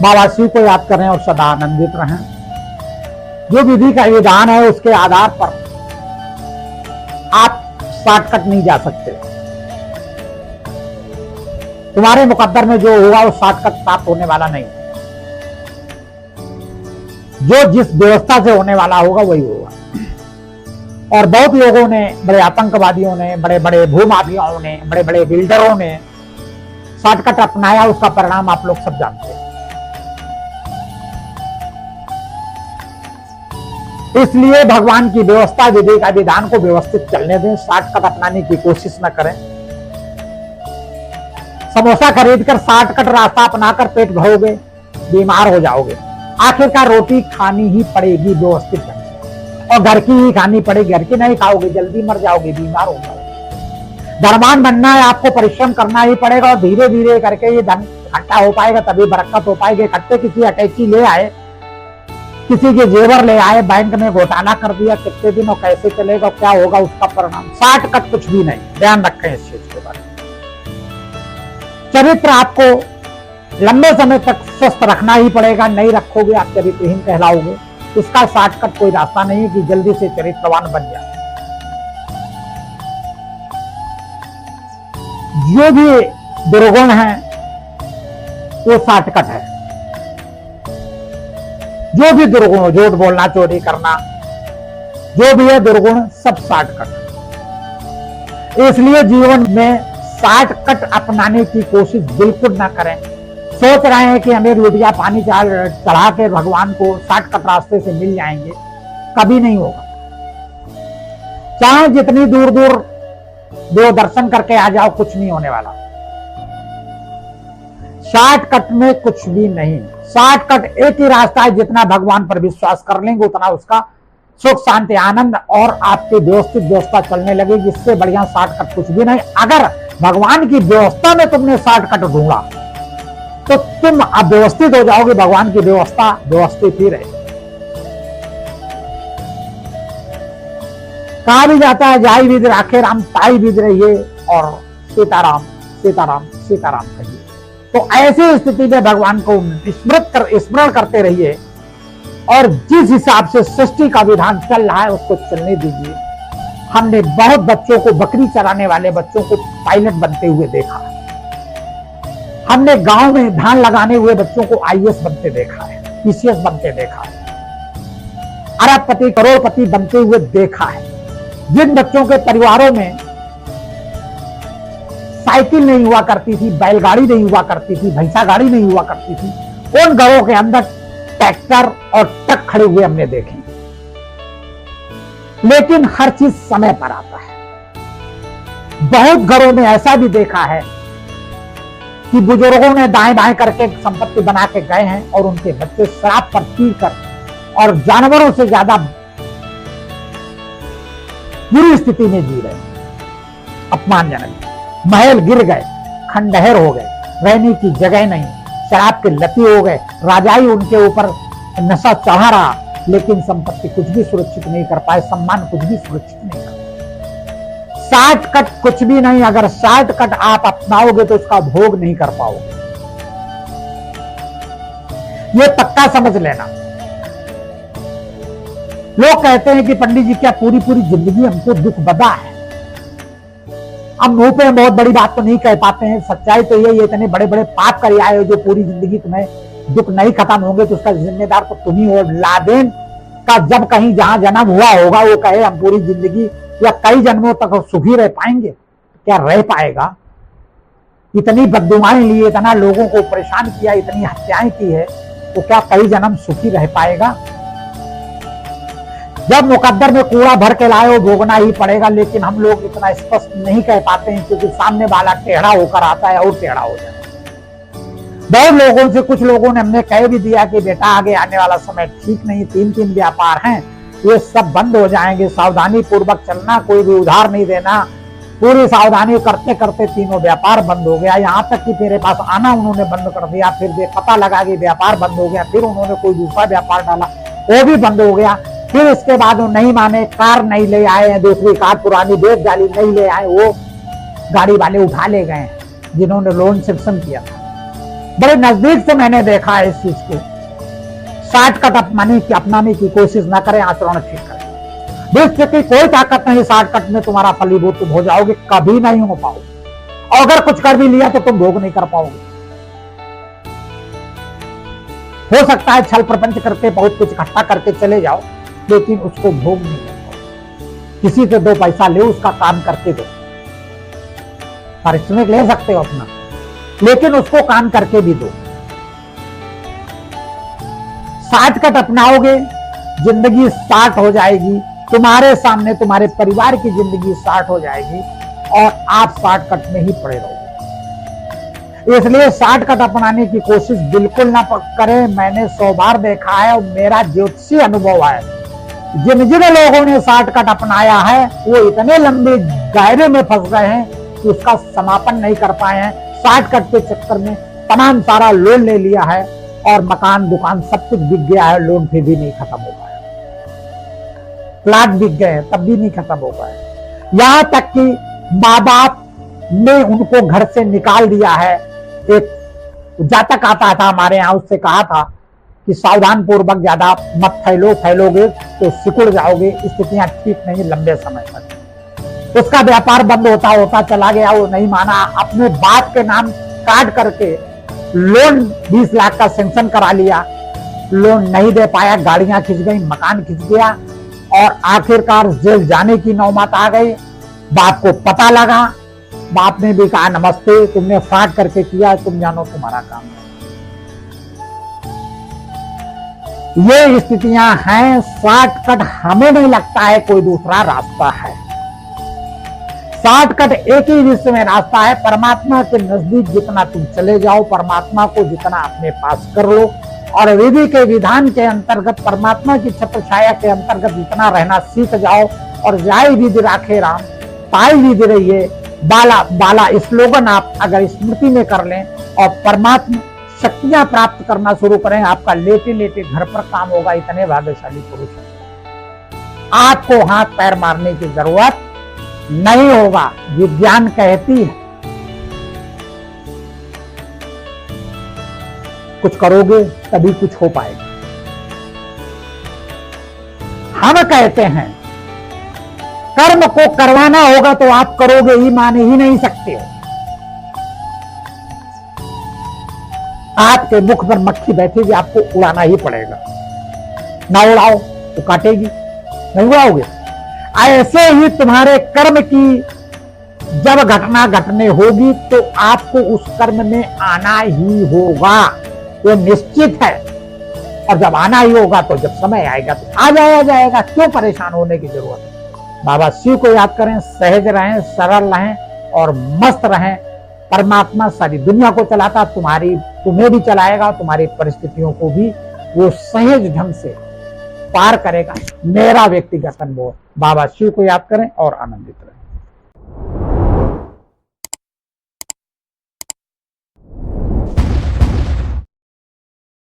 बाबा शिव को याद करें और सदा आनंदित रहें। जो विधि का विधान है उसके आधार पर आप शॉर्टकट नहीं जा सकते। तुम्हारे मुकद्दर में जो होगा वो शॉर्टकट प्राप्त होने वाला नहीं। जो जिस व्यवस्था से होने वाला होगा वही होगा। और बहुत लोगों ने, बड़े आतंकवादियों ने, बड़े बड़े भूमाफियाओं ने, बड़े बड़े बिल्डरों ने शॉर्टकट अपनाया, उसका परिणाम आप लोग सब जानते हैं। इसलिए भगवान की व्यवस्था, विधि का विधान को व्यवस्थित चलने दें, शॉर्टकट अपनाने की कोशिश न करें। समोसा खरीदकर शॉर्टकट रास्ता अपनाकर पेट भरोगे, बीमार हो जाओगे। आखिरकार रोटी खानी ही पड़ेगी व्यवस्थित ढंग से, और घर की ही खानी पड़ेगी। घर की नहीं खाओगे जल्दी मर जाओगे, बीमार हो जाओगे। धनवान बनना है आपको, परिश्रम करना ही पड़ेगा, और धीरे धीरे करके ये धन इकट्ठा हो पाएगा, तभी बरकत हो पाएगी। इकट्ठे किसी अटैची ले आए, किसी के जेवर ले आए, बैंक में घोटाला कर दिया, कितने दिन और कैसे चलेगा, क्या होगा उसका परिणाम। शॉर्टकट कुछ भी नहीं, ध्यान रखें इस चीज के बारे में। चरित्र आपको लंबे समय तक स्वस्थ रखना ही पड़ेगा, नहीं रखोगे आप चरित्रहीन कहलाओगे। इसका शॉर्टकट कोई रास्ता नहीं है कि जल्दी से चरित्रवान बन जाए। जो भी दुर्गुण है वो शॉर्टकट है। जो भी दुर्गुण हो, झूठ बोलना, चोरी करना, जो भी है दुर्गुण, सब शॉर्टकट। इसलिए जीवन में शॉर्टकट अपनाने की कोशिश बिल्कुल ना करें। सोच रहे हैं कि हमें लुटिया पानी चढ़ा के भगवान को शॉर्टकट रास्ते से मिल जाएंगे, कभी नहीं होगा। चाहे जितनी दूर दूर दो दर्शन करके आ जाओ, कुछ नहीं होने वाला। शॉर्टकट में कुछ भी नहीं। शॉर्टकट एक ही रास्ता है, जितना भगवान पर विश्वास कर लेंगे उतना उसका सुख, शांति, आनंद और आपकी व्यवस्थित व्यवस्था चलने लगेगी। इससे बढ़िया शॉर्टकट कुछ भी नहीं। अगर भगवान की व्यवस्था में तुमने शॉर्टकट ढूंढा तो तुम अव्यवस्थित हो जाओगे। भगवान की व्यवस्था व्यवस्थित ही रहे। कहा भी जाता है, जाई विद राखे राम ताई विद रहिए, और सीताराम सीताराम सीताराम कहिए। तो ऐसी स्थिति में भगवान को स्मरण करते रहिए, और जिस हिसाब से सृष्टि का विधान चल रहा है उसको चलने दीजिए। हमने बहुत बच्चों को, बकरी चराने वाले बच्चों को पायलट बनते हुए देखा है। हमने गांव में धान लगाने हुए बच्चों को आईएएस बनते देखा है, पीसीएस बनते देखा है, अरबपति करोड़पति बनते हुए देखा है। जिन बच्चों के परिवारों में साइकिल नहीं हुआ करती थी, बैलगाड़ी नहीं हुआ करती थी, भैंसा गाड़ी नहीं हुआ करती थी, उन घरों के अंदर ट्रैक्टर और ट्रक खड़े हुए हमने देखे। लेकिन हर चीज समय पर आता है। बहुत घरों में ऐसा भी देखा है कि बुजुर्गों ने दाएं बाएं करके संपत्ति बना के गए हैं, और उनके बच्चे शराब पर पी कर और जानवरों से ज्यादा बुरी स्थिति में जी रहे, अपमानजनक। महल गिर गए, खंडहर हो गए, रहने की जगह नहीं, शराब के लती हो गए, राजाई उनके ऊपर नशा चढ़ा रहा, लेकिन संपत्ति कुछ भी सुरक्षित नहीं कर पाए, सम्मान कुछ भी सुरक्षित नहीं कर पाए। शॉर्टकट कुछ भी नहीं। अगर शॉर्टकट आप अपनाओगे तो उसका भोग नहीं कर पाओगे, ये पक्का समझ लेना। लोग कहते हैं कि पंडित जी क्या पूरी पूरी जिंदगी हमको दुख बदा है। अब मुंह पे बहुत बड़ी बात तो नहीं कह पाते हैं, सच्चाई तो ये इतने बड़े बड़े पाप कर आए हो जो पूरी जिंदगी तुम्हें दुख नहीं खत्म होंगे, तो उसका जिम्मेदार तो तुम ही हो। लादेन का जब कहीं जहां जन्म हुआ होगा वो कहे हम पूरी जिंदगी या कई जन्मों तक सुखी रह पाएंगे, क्या रह पाएगा? इतनी बददुआएं ली, इतना लोगों को परेशान किया, इतनी हत्याएं की है, तो क्या कई जन्म सुखी रह पाएगा? जब मुकद्दर में कूड़ा भर के लाए हो भोगना ही पड़ेगा। लेकिन हम लोग इतना स्पष्ट नहीं कह पाते हैं, क्योंकि सामने वाला टेढ़ा होकर आता है और टेढ़ा हो जाता है। बहुत लोगों से, कुछ लोगों ने हमने कह भी दिया कि बेटा आगे आने वाला समय ठीक नहीं, 3 व्यापार हैं, ये सब बंद हो जाएंगे, सावधानी पूर्वक चलना, कोई भी उधार नहीं देना। पूरी सावधानी करते करते तीनों व्यापार बंद हो गया। यहाँ तक कि मेरे पास आना उन्होंने बंद कर दिया। फिर पता लगा कि व्यापार बंद हो गया, फिर उन्होंने कोई दूसरा व्यापार डाला, वो भी बंद हो गया। फिर इसके बाद वो नहीं माने, कार नहीं ले आए, दूसरी कार पुरानी बेच डाली, नहीं ले आए, वो गाड़ी वाले उठा ले गए जिन्होंने लोन सेक्शन किया था। बड़े नजदीक से मैंने देखा है इस चीज को। शॉर्टकट अपनाने की कोशिश ना करें, आचरण ठीक करें। विश्व की कोई ताकत नहीं शॉर्टकट में तुम्हारा फलीभूत तुम हो जाओगे, कभी नहीं हो पाओगे। और अगर कुछ कर भी लिया तो तुम भोग नहीं कर पाओगे। हो सकता है छल प्रपंच करके बहुत कुछ इकट्ठा करके चले जाओ, लेकिन उसको भोग नहीं कर पाओगे। किसी से 2 पैसा ले, उसका काम करके दो। पारिश्रमिक ले सकते हो अपना, लेकिन उसको काम करके भी दो। शॉर्टकट अपनाओगे, जिंदगी स्टार्ट हो जाएगी। तुम्हारे सामने तुम्हारे परिवार की जिंदगी स्टार्ट हो जाएगी और आप शॉर्टकट में ही पड़े रहोगे। इसलिए शॉर्टकट अपनाने की कोशिश बिल्कुल ना करें। मैंने 100 बार देखा है और मेरा ज्योतिषी अनुभव है, जिन जिन लोगों ने शॉर्टकट अपनाया है वो इतने लंबे दायरे में फंस गए हैं कि उसका समापन नहीं कर पाए हैं। शॉर्टकट के चक्कर में तमाम सारा लोन ले लिया है और मकान दुकान सब कुछ बिक गया है, लोन फिर भी नहीं खत्म हो पाया। प्लाट बिक गए तब भी नहीं खत्म हो पाया। यहां तक कि माँ बाप ने उनको घर से निकाल दिया है। एक जातक आता था हमारे यहाँ, उससे कहा था कि सावधान पूर्वक ज्यादा मत फैलोगे तो सिकुड़ जाओगे, स्थितियां ठीक नहीं लंबे समय तक। उसका व्यापार बंद होता चला गया, वो नहीं माना। अपने बाप के नाम काट करके लोन 20 लाख का सैंक्शन करा लिया, लोन नहीं दे पाया, गाड़ियां खिंच गई, मकान खिंच गया और आखिरकार जेल जाने की नौबत आ गई। बाप को पता लगा, बाप ने भी कहा नमस्ते, तुमने फ्रॉड करके किया, तुम जानो तुम्हारा काम है। ये स्थितियां हैं। शॉर्टकट हमें नहीं लगता है कोई दूसरा रास्ता है। शॉर्टकट एक ही विश्व में रास्ता है, परमात्मा के नजदीक जितना तुम चले जाओ, परमात्मा को जितना अपने पास कर लो और विधि के विधान के अंतर्गत परमात्मा की छत्र छाया के अंतर्गत जितना रहना सीख जाओ। और जाय विधि राखे राम, पाई विधि रहिए, बाला बाला स्लोगन आप अगर स्मृति में कर लें और परमात्मा शक्तियां प्राप्त करना शुरू करें, आपका लेटे लेटे घर पर काम होगा। इतने भाग्यशाली पुरुष हैं, आपको हाथ पैर मारने की जरूरत नहीं होगा। विज्ञान कहती है कुछ करोगे तभी कुछ हो पाएगा। हम कहते हैं कर्म को करवाना होगा तो आप करोगे ही, माने ही नहीं सकते हो। आपके मुख पर मक्खी बैठेगी, आपको उड़ाना ही पड़ेगा। ना उड़ाओ तो काटेगी, नहीं उड़ाओगे। ऐसे ही तुम्हारे कर्म की जब घटना घटने होगी तो आपको उस कर्म में आना ही होगा, ये निश्चित है। और जब आना ही होगा तो जब समय आएगा तो आ जाएगा। क्यों परेशान होने की जरूरत है। बाबा शिव को याद करें, सहज रहें, सरल रहें और मस्त रहें। परमात्मा सारी दुनिया को चलाता, तुम्हें भी चलाएगा, तुम्हारी परिस्थितियों को भी वो सहज ढंग से पार करेगा। मेरा व्यक्तिगत अनुभव। बाबा शिव को याद करें और आनंदित रहें।